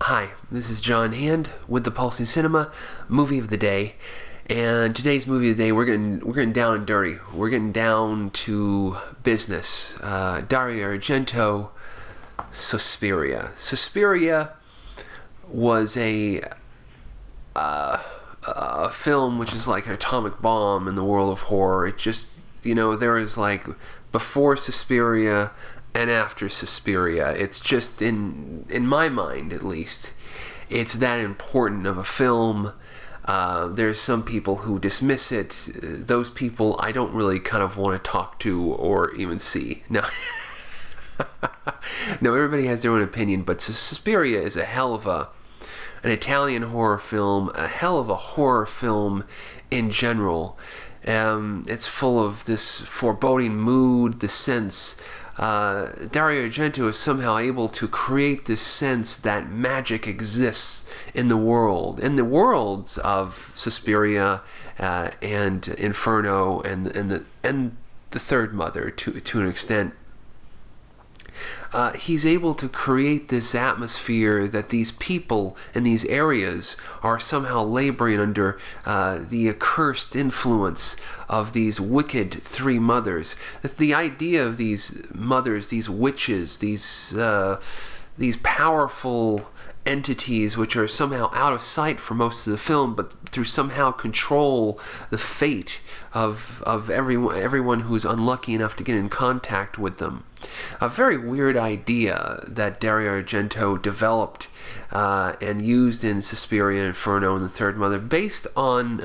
Hi, this is John Hand with the Pulsing Cinema movie of the day, and today's movie of the day we're getting down and dirty. We're getting down to business. Dario Argento, Suspiria. Suspiria was a film which is like an atomic bomb in the world of horror. It just, there is like before Suspiria and after Suspiria. It's just, in my mind at least, it's that important of a film. There's some people who dismiss it. Those people I don't really kind of want to talk to or even see. No. No, everybody has their own opinion, but Suspiria is a hell of an Italian horror film, a hell of a horror film in general. It's full of this foreboding mood, the sense. Dario Argento is somehow able to create this sense that magic exists in the worlds of Suspiria and Inferno and the Third Mother to an extent. He's able to create this atmosphere that these people in these areas are somehow laboring under the accursed influence of these wicked three mothers. The idea of these mothers, these witches, these powerful entities which are somehow out of sight for most of the film, but through somehow control the fate of everyone who's unlucky enough to get in contact with them. A very weird idea that Dario Argento developed and used in Suspiria, Inferno, and the Third Mother, based on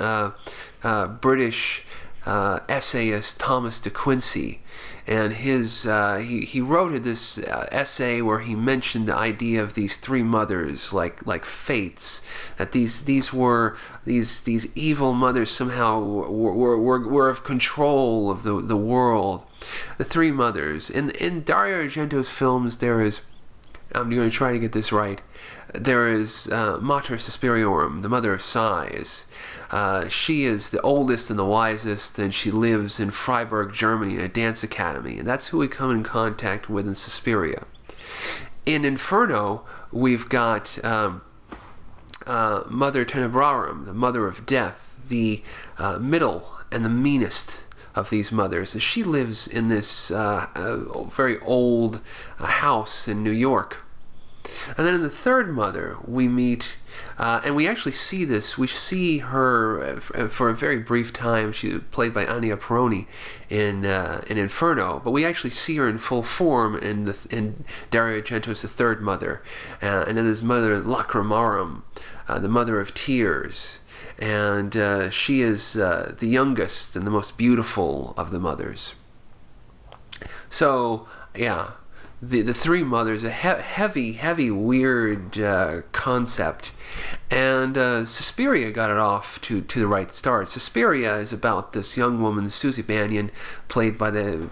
British essayist Thomas de Quincey. And his he wrote this essay where he mentioned the idea of these three mothers like fates, that these evil mothers somehow were of control of the world. The three mothers in Dario Argento's films, there is, I'm going to try to get this right, there is Mater Suspiriorum, the mother of sighs. She is the oldest and the wisest, and she lives in Freiburg, Germany, in a dance academy, and that's who we come in contact with in Suspiria. In Inferno, we've got Mother Tenebrarum, the mother of death, the middle and the meanest of these mothers. She lives in this very old house in New York. And then in the Third Mother, we meet, and we actually see this. We see her for a very brief time. She's played by Ania Peroni in Inferno, but we actually see her in full form in Dario Argento's The Third Mother, and then his mother Lacrimarum, the mother of tears, and she is the youngest and the most beautiful of the mothers. So, yeah. The three mothers, a heavy, weird concept, and Suspiria got it off to the right start. Suspiria is about this young woman, Susie Bannion, played by the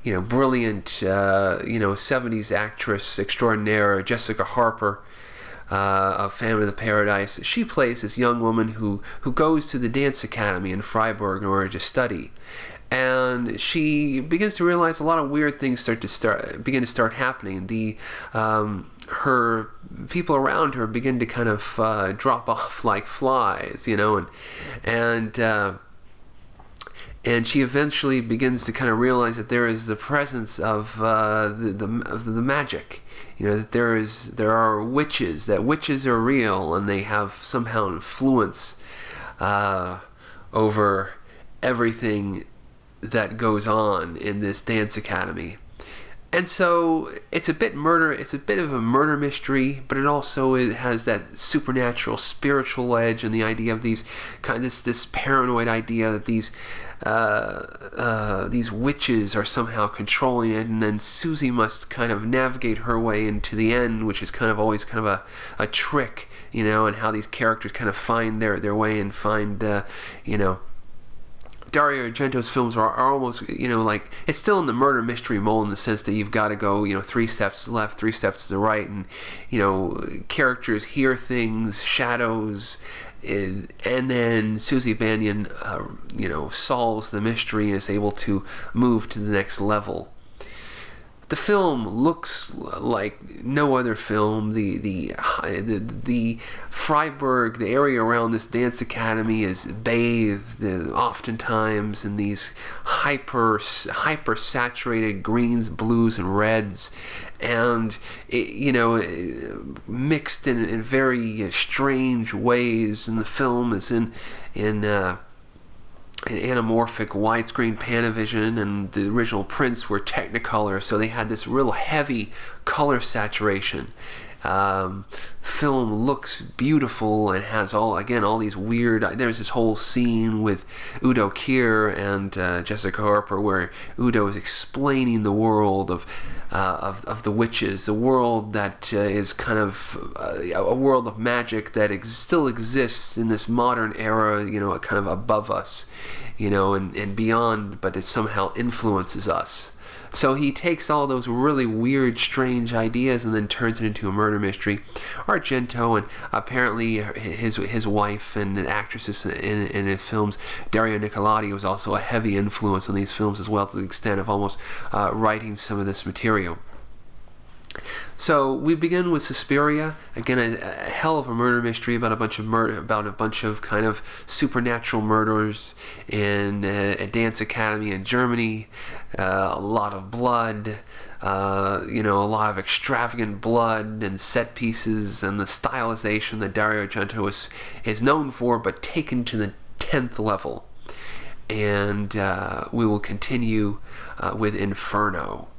brilliant 70s actress extraordinaire Jessica Harper of Phantom of the Paradise. She plays this young woman who goes to the dance academy in Freiburg in order to study. And she begins to realize a lot of weird things begin to start happening. Her people around her begin to kind of drop off like flies, and she eventually begins to kind of realize that there is the presence of the magic. That there are witches. That witches are real, and they have somehow influence over everything that goes on in this dance academy. And so it's a bit of a murder mystery, but it also has that supernatural, spiritual edge, and the idea of these this paranoid idea that these witches are somehow controlling it, and then Susie must kind of navigate her way into the end, which is kind of always kind of a trick, and how these characters kind of find their way and find Dario Argento's films are almost, like, it's still in the murder mystery mold in the sense that you've got to go, 3 steps to the left, 3 steps to the right, and, characters hear things, shadows, and then Susie Bannion, solves the mystery and is able to move to the next level. The film looks like no other film. The Freiburg, the area around this dance academy, is bathed oftentimes in these hyper saturated greens, blues, and reds, and mixed in very strange ways. And the film is in anamorphic widescreen Panavision, and the original prints were Technicolor, so they had this real heavy color saturation. Film looks beautiful and has all these weird. There's this whole scene with Udo Kier and Jessica Harper where Udo is explaining the world of the witches, the world that is kind of a world of magic that still exists in this modern era, kind of above us, and beyond, but it somehow influences us. So he takes all those really weird, strange ideas and then turns it into a murder mystery. Argento and apparently his wife and the actresses in his films, Dario Nicolodi, was also a heavy influence on these films as well, to the extent of almost writing some of this material. So we begin with Suspiria, again a hell of a murder mystery about a bunch of kind of supernatural murders in a dance academy in Germany. A lot of blood, a lot of extravagant blood and set pieces, and the stylization that Dario Argento is known for, but taken to the 10th level. And we will continue with Inferno.